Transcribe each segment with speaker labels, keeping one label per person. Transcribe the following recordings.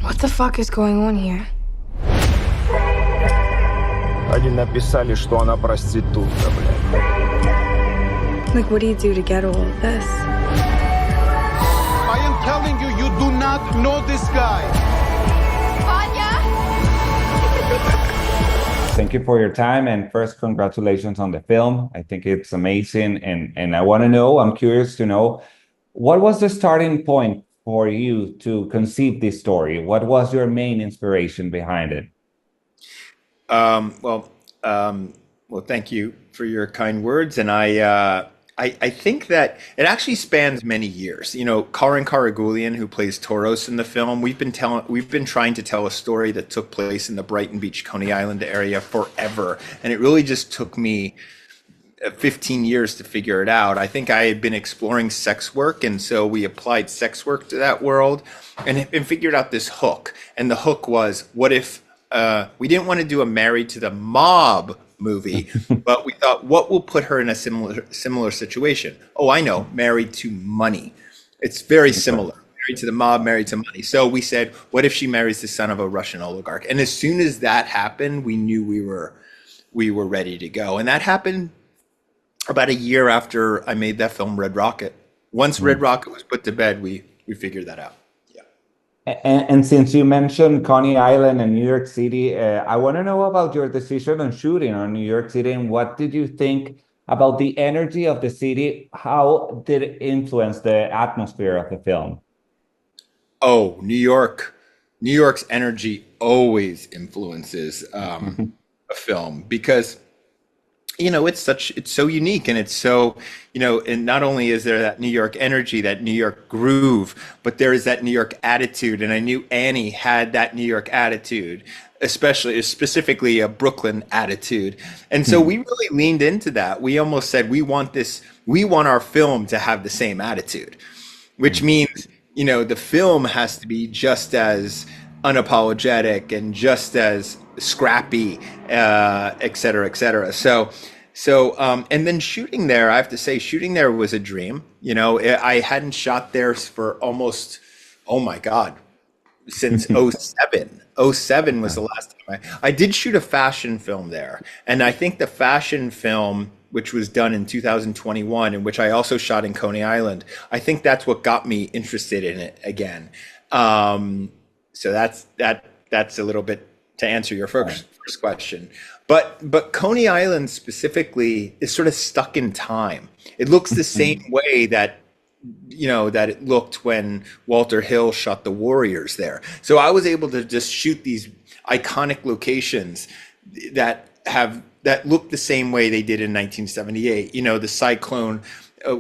Speaker 1: What the fuck is going on here?
Speaker 2: Они написали, что она проститутка, блядь.
Speaker 1: Like, what do you do to get all of this?
Speaker 3: I am telling you, you do not know this guy.
Speaker 4: Thank you for your time, and first, congratulations on the film. I think it's amazing, and I want to know, I'm curious to know, what was the starting point for you to conceive this story? What was your main inspiration behind it?
Speaker 5: Well, thank you for your kind words, and I think that it actually spans many years. You know, Karin Karagulian, who plays Toros in the film, we've been trying to tell a story that took place in the Brighton Beach, Coney Island area forever, and it really just took me 15 years to figure it out. I think I had been exploring sex work, and so we applied sex work to that world, and figured out this hook. And the hook was, what if we didn't want to do a Married to the Mob movie, but we thought, what will put her in a similar situation? Oh, I know, Married to Money. It's very similar. Married to the Mob, Married to Money. So we said, what if she marries the son of a Russian oligarch? And as soon as that happened, we knew we were ready to go. And that happened about a year after I made that film, Red Rocket. Once Red Rocket was put to bed, we figured that out.
Speaker 4: And since you mentioned Coney Island and New York City, I want to know about your decision on shooting on New York City, and what did you think about the energy of the city? How did it influence the atmosphere of the film?
Speaker 5: Oh, New York's energy always influences a film, because you know, it's so unique, and it's so, you know, and not only is there that New York energy, that New York groove, but there is that New York attitude. And I knew Annie had that New York attitude, specifically a Brooklyn attitude. And so we really leaned into that. We almost said, we want our film to have the same attitude, which means, you know, the film has to be just as unapologetic and just as scrappy, et cetera, et cetera. So, and then shooting there, I have to say, shooting there was a dream. You know, I hadn't shot there for almost, oh my God, since 07. 07 was the last time I did shoot a fashion film there. And I think the fashion film, which was done in 2021, and which I also shot in Coney Island, I think that's what got me interested in it again. So that's a little bit to answer your first question. But Coney Island specifically is sort of stuck in time. It looks the same way that, you know, that it looked when Walter Hill shot The Warriors there. So I was able to just shoot these iconic locations that look the same way they did in 1978. You know, the Cyclone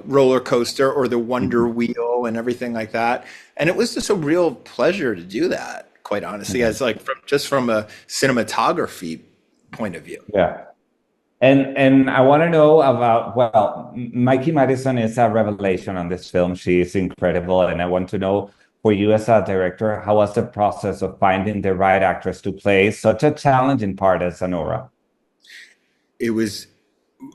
Speaker 5: roller coaster or the Wonder Wheel and everything like that. And it was just a real pleasure to do that, quite honestly, as like from a cinematography point of view.
Speaker 4: Yeah. And I want to know about, well, Mikey Madison is a revelation on this film. She is incredible. And I want to know, for you as a director, how was the process of finding the right actress to play such a challenging part as Anora?
Speaker 5: It was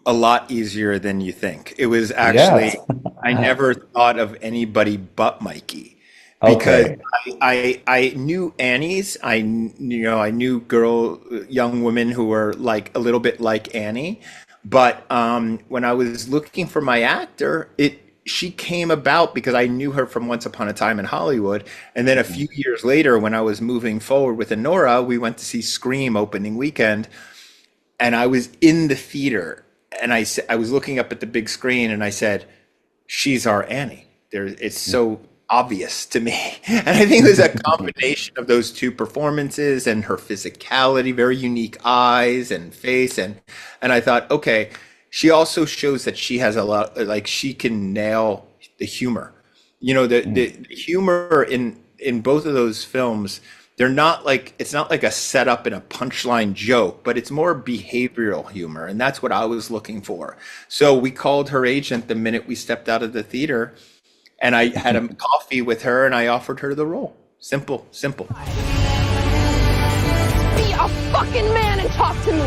Speaker 5: a lot easier than you think. It was actually, I never thought of anybody but Mikey. Because I knew Annie's, I knew young women who were like a little bit like Annie, but when I was looking for my actor, she came about because I knew her from Once Upon a Time in Hollywood, and then a few years later, when I was moving forward with Anora, we went to see Scream opening weekend, and I was in the theater, and I was looking up at the big screen, and I said, "She's our Annie." It's so obvious to me. And I think it was a combination of those two performances and her physicality, very unique eyes and face. And I thought, okay, she also shows that she has a lot, like she can nail the humor. You know, the humor in both of those films, they're not like, it's not like a setup and a punchline joke, but it's more behavioral humor. And that's what I was looking for. So we called her agent the minute we stepped out of the theater. And I had a coffee with her, and I offered her the role. Simple.
Speaker 6: Be a fucking man and talk to me.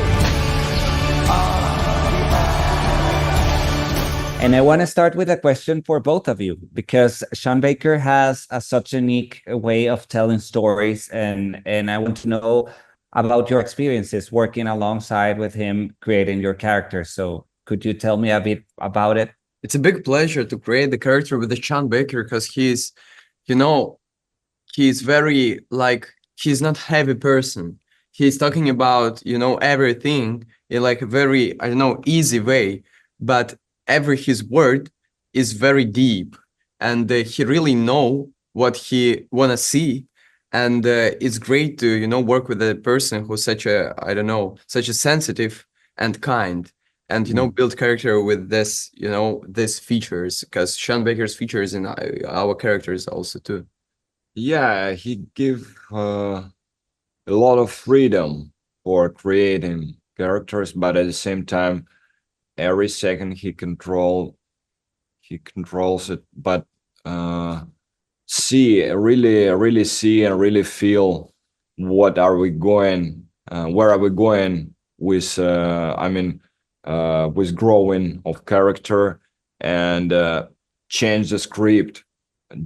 Speaker 4: And I want to start with a question for both of you, because Sean Baker has such a unique way of telling stories, and I want to know about your experiences working alongside with him, creating your character. So could you tell me a bit about it?
Speaker 6: It's a big pleasure to create the character with the Sean Baker, because he's, you know, he's very, like, he's not heavy person. He's talking about, you know, everything in like a very, I don't know, easy way, but every his word is very deep, and he really know what he wanna see. And it's great to, you know, work with a person who's such a, I don't know, such a sensitive and kind, and, you know, build character with this, you know, these features, because Sean Baker's features in our characters also too.
Speaker 7: Yeah, he give a lot of freedom for creating characters, but at the same time, every second he controls it. But really see and really feel what are we going, where are we going with with growing of character, and change the script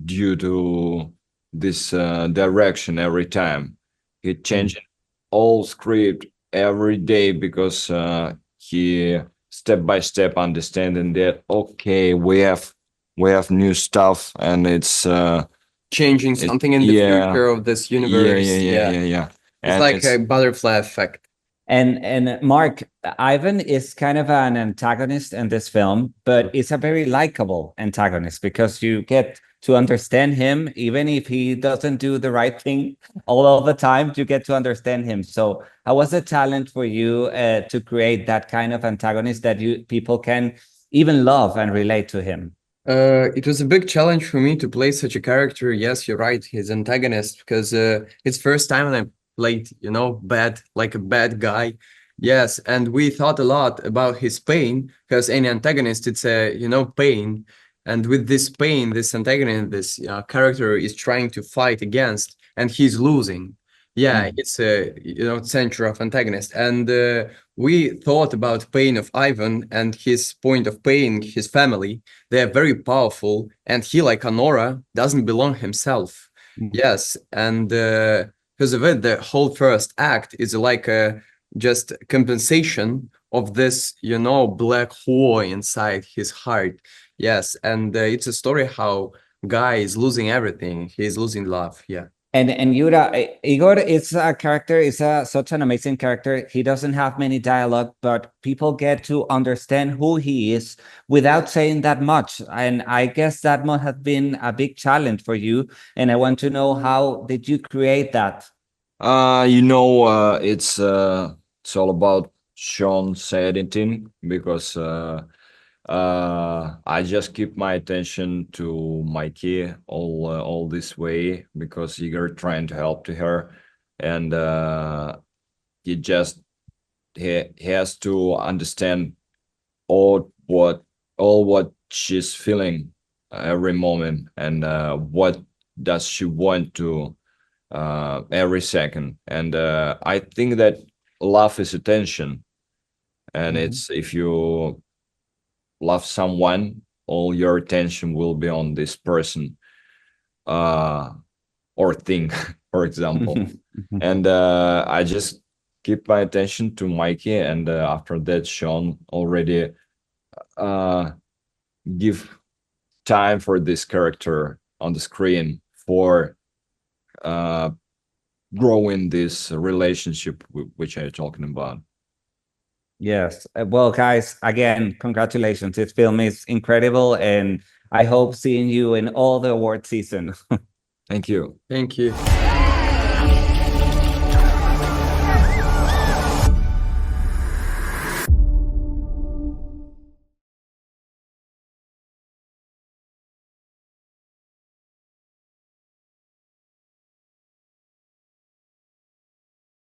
Speaker 7: due to this direction every time. He changed all script every day, because he step by step understanding that, okay, we have new stuff, and it's
Speaker 6: Changing something in the future of this universe.
Speaker 7: Yeah.
Speaker 6: It's and like a butterfly effect.
Speaker 4: And Mark, Ivan is kind of an antagonist in this film, but it's a very likable antagonist, because you get to understand him, even if he doesn't do the right thing all of the time. You get to understand him. So how was the talent for you to create that kind of antagonist that people can even love and relate to him?
Speaker 6: It was a big challenge for me to play such a character. Yes, you're right, he's antagonist, because it's first time I played, you know, like a bad guy. Yes, and we thought a lot about his pain, because any antagonist, it's a, you know, pain. And with this pain, this antagonist, this character is trying to fight against, and he's losing. Yeah, it's a, you know, center of antagonist. And we thought about pain of Ivan and his point of pain, his family. They are very powerful, and he, like Anora, doesn't belong himself. Yes, and because of it, the whole first act is like a just compensation of this, you know, black hole inside his heart. Yes, and it's a story how guy is losing everything. He's losing love. Yeah.
Speaker 4: And Yura, Igor is a character, is such an amazing character. He doesn't have many dialogue, but people get to understand who he is without saying that much. And I guess that must have been a big challenge for you. And I want to know, how did you create that?
Speaker 7: It's all about Sean's editing, because I just keep my attention to Mikey all this way, because Igor trying to help to her, and he has to understand all what she's feeling every moment, and what does she want to every second. And I think that love is attention, and it's, if you love someone, all your attention will be on this person or thing, for example. And I just keep my attention to Mikey, and after that, Sean already give time for this character on the screen for growing this relationship which I'm talking about.
Speaker 4: Yes. Well, guys, again, congratulations. This film is incredible, and I hope seeing you in all the award season.
Speaker 7: Thank you.
Speaker 6: Thank you.